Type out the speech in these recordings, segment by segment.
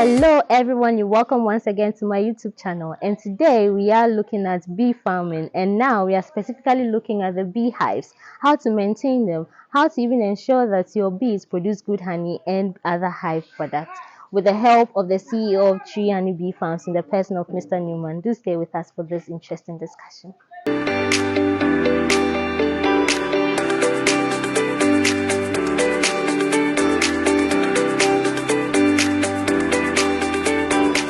Hello everyone, you're welcome once again to my YouTube channel, and today we are looking at bee farming, and now we are specifically looking at the bee hives, how to maintain them, how to even ensure that your bees produce good honey and other hive products with the help of the CEO of Tree Honey Bee Farms in the person of Mr. Newman. Do stay with us for this interesting discussion.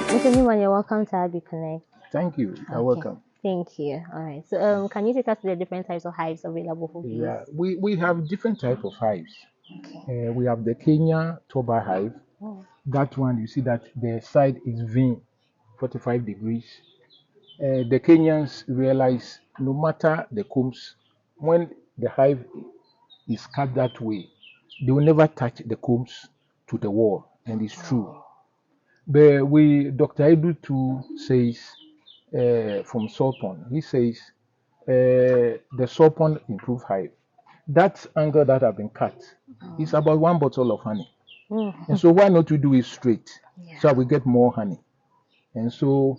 Mr. Newman, you're welcome to Agri-connect. Thank you. You're welcome. Thank you. All right. So, can you take us to the different types of hives available for bees? Yeah, we have different type of hives. Okay. We have the Kenya tuber hive. Oh. That one, you see that the side is V, 45 degrees. The Kenyans realize no matter the combs, when the hive is cut that way, they will never touch the combs to the wall, and it's true. But Dr. Edu too says from Sopon, he says the Sopon improve hive. That angle that have been cut is about 1 bottle of honey. And so why not to do it straight so we get more honey? And so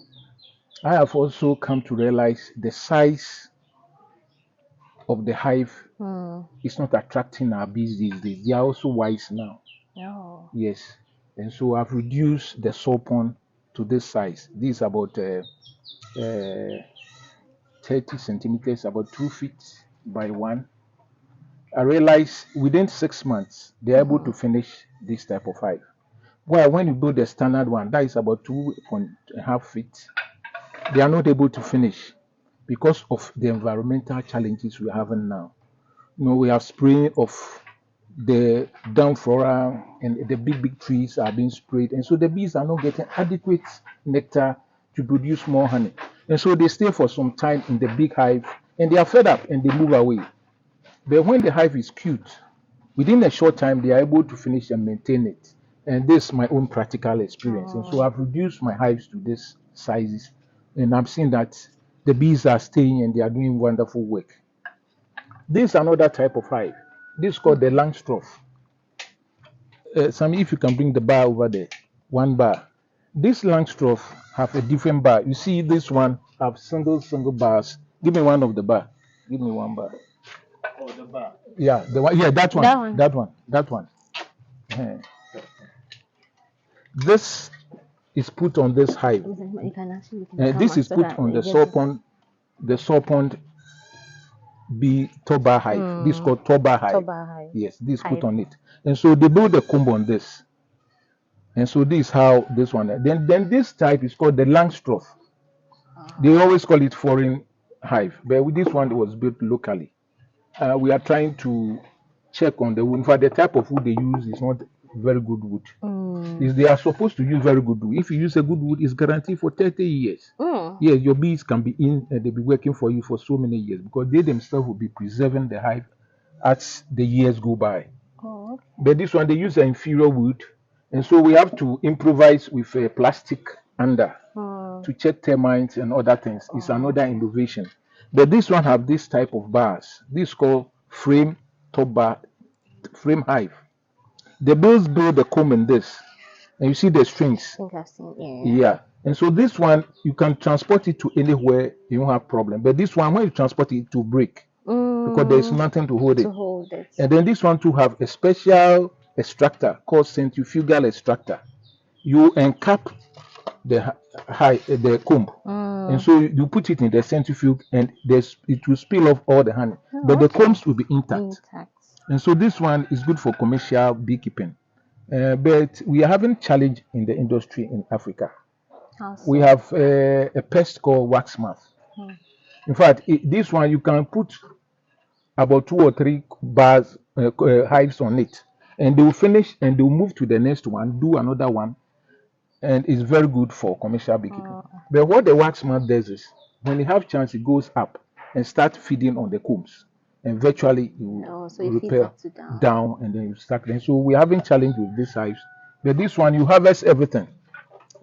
I have also come to realize the size of the hive is not attracting our bees these days. They are also wise now. Oh. Yes. And so I've reduced the Sopon to this size. This is about 30 centimeters, about 2 feet by 1. I realized within 6 months they're able to finish this type of hive. Well, when you build the standard one, that is about 2.5 feet, they are not able to finish because of the environmental challenges we're having now. You know, we have spraying of the down flora, and the big trees are being sprayed, and so the bees are not getting adequate nectar to produce more honey. And so they stay for some time in the big hive and they are fed up and they move away. But when the hive is cute, within a short time, they are able to finish and maintain it. And this is my own practical experience. And so I've reduced my hives to this sizes. And I'm seeing that the bees are staying and they are doing wonderful work. This is another type of hive. This is called the Langstroth. Sammy, if you can bring the bar over there, 1 bar. This Langstroth have a different bar. You see this one have single bars. Give me one of the bar. Give me 1 bar. Oh, the bar. Yeah, the one. Yeah, that one. That one. This is put on this hive. This is put on the Sopon bee tuber hive. This is called tuber hive. Yes, this put on it. And so they build a comb on this. And so this is how this one. Then this type is called the Langstroth. They always call it foreign hive, but with this one it was built locally. We are trying to check on the wood. In fact, the type of wood they use is not very good wood. They are supposed to use very good wood. If you use a good wood, it's guaranteed for 30 years. Yes, your bees can be in and they'll be working for you for so many years because they themselves will be preserving the hive as the years go by. But this one, they use an inferior wood. And so we have to improvise with a plastic under to check termites and other things. It's another innovation. But this one have this type of bars. This is called frame hive. The bees build the comb in this, and you see the strings. Yeah. And so this one you can transport it to anywhere, you don't have problem. But this one, when you transport it, to break because there is nothing to hold it. And then this one to have a special extractor called centrifugal extractor. You encap the comb, and so you put it in the centrifuge, and it will spill off all the honey, but the combs will be intact. And so this one is good for commercial beekeeping. But we are having challenge in the industry in Africa. We have a pest called wax moth. In fact, this one you can put about 2 or 3 bars hives on it, and they will finish and they will move to the next one, do another one, and it's very good for commercial beekeeping. But what the wax moth does is, when it have chance, it goes up and start feeding on the combs, and virtually you repel down, and then you stack them. So we're having challenge with these hives. But this one, you harvest everything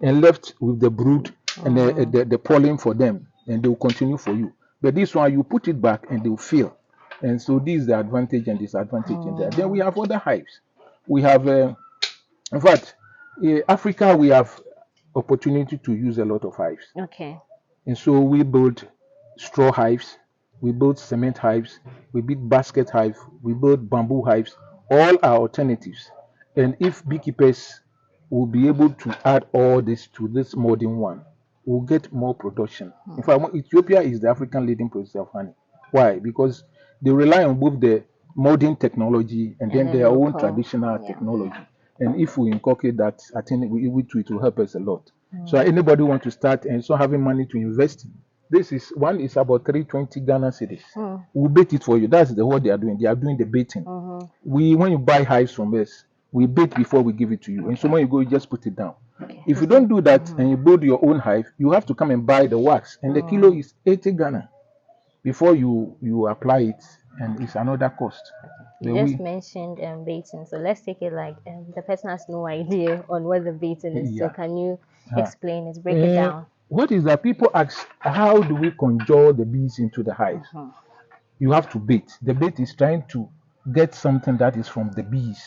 and left with the brood and the pollen for them, and they will continue for you. But this one, you put it back and they will fill. And so this is the advantage and disadvantage in there. Then we have other hives. We have, in fact, Africa, we have opportunity to use a lot of hives. Okay. And so we build straw hives, we build cement hives, we build basket hive, we build bamboo hives. All are alternatives. And if beekeepers will be able to add all this to this modern one, we'll get more production. In fact, Ethiopia is the African leading producer of honey. Why? Because they rely on both the modern technology and And then then their own local. traditional Yeah. technology. And if we inculcate that, I think it will help us a lot. So anybody want to start and so having money to invest, this is one is about 320 Ghana cedis. We'll bait it for you. That's what they are doing. They are doing the baiting. We when you buy hives from us, we bait before we give it to you. And so when you go, you just put it down. Okay. If you don't do that and you build your own hive, you have to come and buy the wax, and the kilo is 80 Ghana before you apply it, and it's another cost. You But just we mentioned baiting, so let's take it like the person has no idea on what the baiting is. So yeah. can you Uh, explain it, break it down? what is that? People ask, how do we conjure the bees into the hives? You have to bait. The bait is trying to get something that is from the bees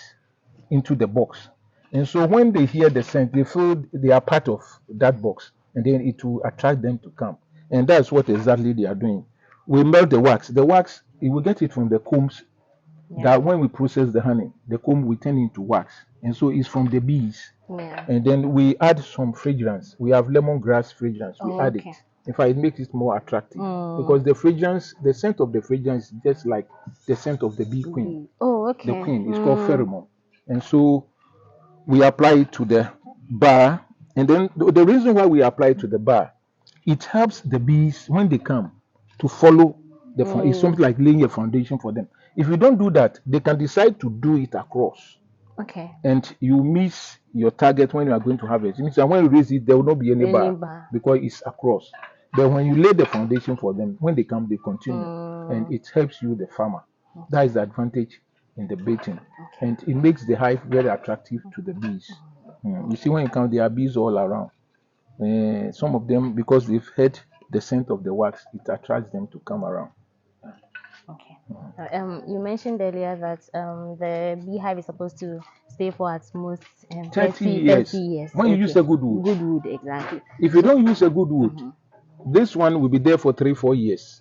into the box. And so when they hear the scent, they feel they are part of that box, and then it will attract them to come. And that's what exactly they are doing. We melt the wax. The wax, we will get it from the combs Yeah. that when we process the honey, the comb will turn into wax. And so it's from the bees. Yeah. And then we add some fragrance. We have lemongrass fragrance. We add Okay. it. In fact, it makes it more attractive because the fragrance, the scent of the fragrance is just like the scent of the bee queen. Oh, The okay. queen is called pheromone. And so we apply it to the bar. And then the reason why we apply it to the bar, it helps the bees when they come to follow the it's something like laying a foundation for them. If you don't do that, they can decide to do it across, Okay. and you miss your target when you are going to harvest. It means that when you raise it, there will not be any bar bar. because it's across. But when you lay the foundation for them, when they come, they continue, and it helps you, the farmer. That is the advantage in the baiting, and it makes the hive very attractive to the bees. You see, when you come, there are bees all around. Some of them, because they've heard the scent of the wax, it attracts them to come around. Okay. You mentioned earlier that the beehive is supposed to stay for at most 30 30 years. 30 years. When you use a good wood. Good wood, exactly. If you don't use a good wood, this one will be there for 3-4 years.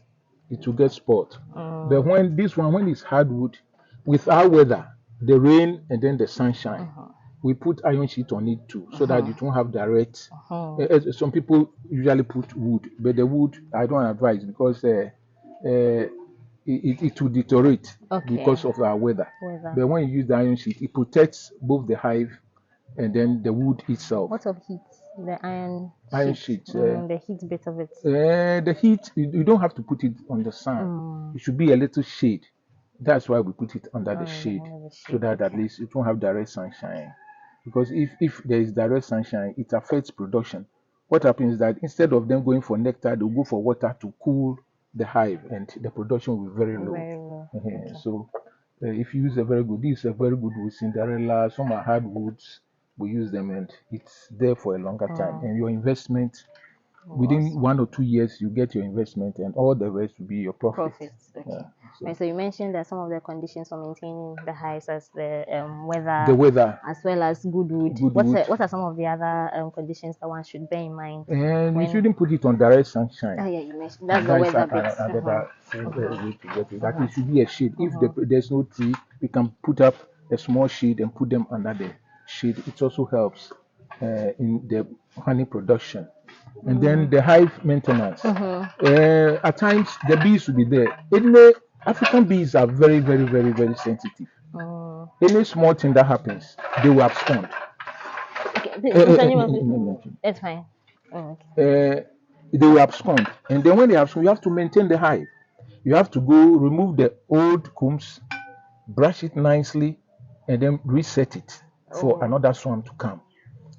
It will get spoiled. But when this one, when it's hardwood, with our weather, the rain and then the sunshine, we put iron sheet on it too, so that it won't have direct. Some people usually put wood, but the wood I don't advise because it will deteriorate because of our weather. But when you use the iron sheet, it protects both the hive and then the wood itself. What of heat? The Iron sheet. The heat bit of it. The heat, you don't have to put it on the sun. It should be a little shade. That's why we put it under the shade, so that at least it won't have direct sunshine. Because if there is direct sunshine, it affects production. What happens is that instead of them going for nectar, they'll go for water to cool the hive, and the production will be very low. Very low. So if you use a very good, this is a very good wood, Cinderella, some are hardwoods, we use them, and it's there for a longer time. And your investment, within 1 or 2 years, you get your investment, and all the rest will be your profit. Okay. So you mentioned that some of the conditions for maintaining the hives as the weather, as well as good wood. What are some of the other conditions that one should bear in mind? And you shouldn't put it on direct sunshine. Yeah, you mentioned that's the weather bit. Way to get it. That it should be a shade. If there's no tree, we can put up a small shade and put them under the shade. It also helps in the honey production. And then the hive maintenance. At times the bees will be there. African bees are very, very, very, very sensitive. Any small thing that happens, they will abscond. It's fine. They will abscond, and then when they abscond, you have to maintain the hive. You have to go remove the old combs, brush it nicely, and then reset it for another swarm to come.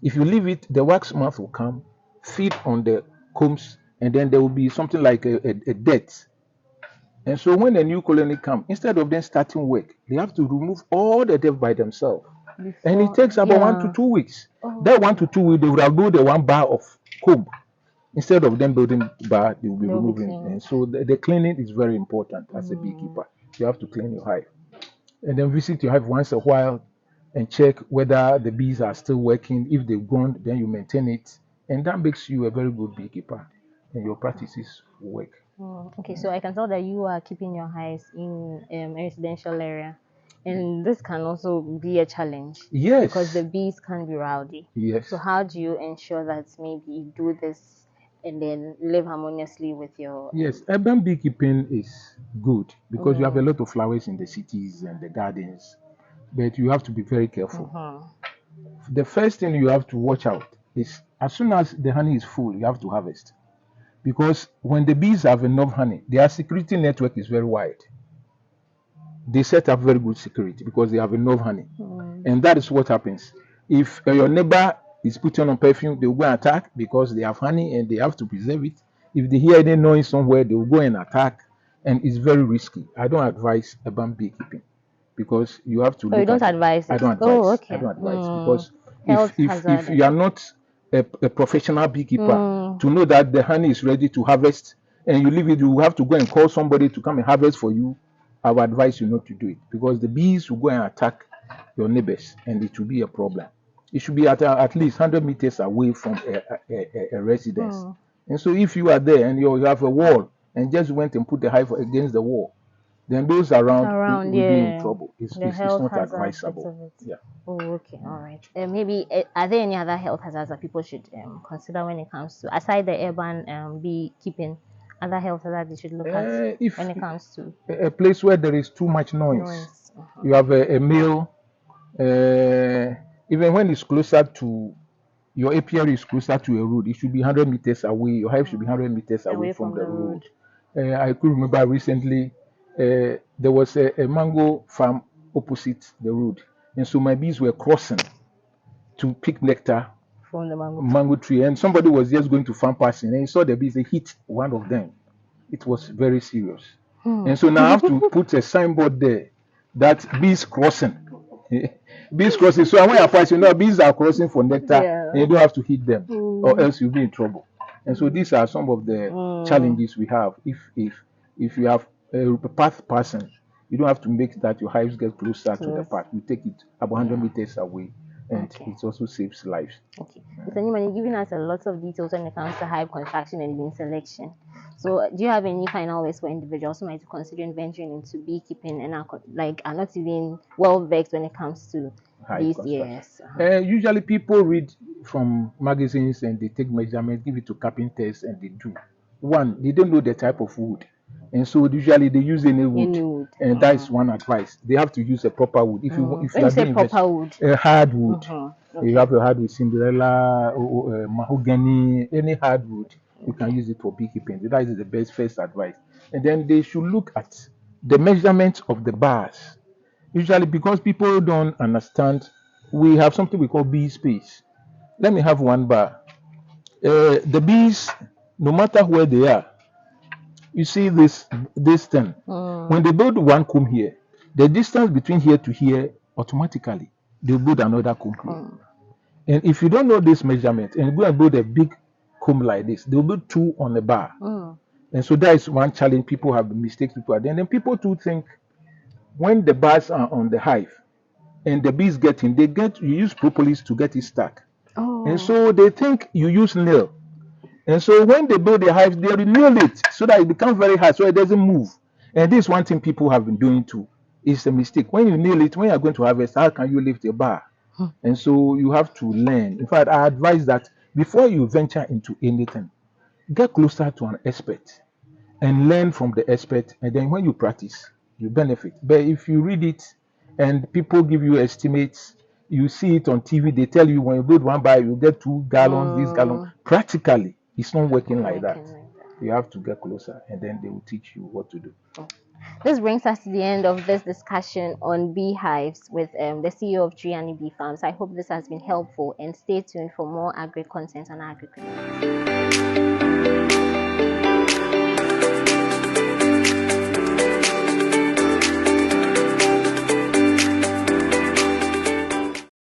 If you leave it, the wax moth will come, feed on the combs, and then there will be something like a death. And so when a new colony comes, instead of them starting work, they have to remove all the death by themselves. And it takes about 1 to 2 weeks. That 1 to 2 weeks, they would have built the one bar of comb. Instead of them building bar, they will be removing. And so the cleaning is very important as a beekeeper. You have to clean your hive. And then visit your hive once a while and check whether the bees are still working. If they've gone, then you maintain it, and that makes you a very good beekeeper, and your practices work. Okay, so I can tell that you are keeping your hives in a residential area, and this can also be a challenge because the Yes, bees can be rowdy. So yes, how do you ensure that maybe you do this and then live harmoniously with your yes. Urban beekeeping is good because you have a mm, lot of flowers in the cities and the gardens, but you have to be very careful. mhm. The first thing you have to watch out is as soon as the honey is full, you have to harvest. Because when the bees have enough honey, their security network is very wide. They set up very good security because they have enough honey. And that is what happens. If your neighbor is putting on perfume, they will go and attack because they have honey and they have to preserve it. If they hear any noise somewhere, they will go and attack. And it's very risky. I don't advise urban beekeeping because you have to Oh, you look don't at it. advise I it. don't Oh, advise. I okay. don't advise because Health if hazard. you are not a professional beekeeper Mm, to know that the honey is ready to harvest and you leave it, you have to go and call somebody to come and harvest for you. I would advise you not to do it because the bees will go and attack your neighbors and it will be a problem. It should be at least 100 meters away from a residence. mm. And so if you are there and you have a wall and just went and put the hive against the wall, then those around Around, will be in yeah. trouble. The It's health not hazard part advisable. of it. Yeah. Oh, okay, all right. Maybe are there any other health hazards that people should consider when it comes to aside the urban beekeeping, other health hazards they should look at If when it comes to a place where there is too much noise, noise? you have a male, uh, even when it's closer to your apiary is closer to a road, it should be 100 meters away. Your hive should be 100 meters away Away from from the the road. road. I could remember recently there was a mango farm opposite the road, and so my bees were crossing to pick nectar From the mango tree. mango tree, and somebody was just going to farm passing, and he saw the bees. They hit one of them. It was very serious, Hmm. and so now I have to put a signboard there that bees crossing. Bees crossing. So when you pass, bees are crossing for nectar, and Yeah. you don't have to hit them, or Mm. else you'll be in trouble. And so these are some of the Mm. challenges we have. If you have a path person, you don't have to make that your hives get closer to the Close. path. You take it about 100 meters away, and Okay. it also saves lives. Okay. Mr. Newman, you're giving us a lot of details when it comes to hive construction and bean selection. So, do you have any final words for individuals who might be considering venturing into beekeeping and are not even well versed when it comes to Hive these construction. years? Usually people read from magazines and they take measurements, give it to carpenters, and they do. One, they don't know the type of wood, and so usually they use any wood, Any wood? and that is one advice. They have to use a proper wood. If When you you are say doing proper wood, a hardwood, you okay. have a hardwood, Cinderella, mahogany, any hardwood, you can use it for beekeeping. That is the best first advice. And then they should look at the measurements of the bars. Usually, because people don't understand, we have something we call bee space. Let me have one bar. The bees, no matter where they are, you see this thing. When they build one comb here, the distance between here to here, automatically they build another comb here. And if you don't know this measurement and go and build a big comb like this, they'll build two on the bar. And so that is one challenge people have mistakes people are. And then people too think when the bars are on the hive and the bees get in, you use propolis to get it stuck. And Oh, so they think you use nail. And so when they build the hives, they nail it so that it becomes very hard so it doesn't move. And this is one thing people have been doing too. It's a mistake. When you nail it, when you're going to harvest, how can you lift a bar? And so you have to learn. In fact, I advise that before you venture into anything, get closer to an expert and learn from the expert. And then when you practice, you benefit. But if you read it and people give you estimates, you see it on TV, they tell you when you build one bar, you get 2 gallons, this gallon. Practically, it's not working like that. You have to get closer and then they will teach you what to do. this brings us to the end of this discussion on beehives with the CEO of Tree and Bee Farms. I hope this has been helpful and stay tuned for more agri content on Agri-connect.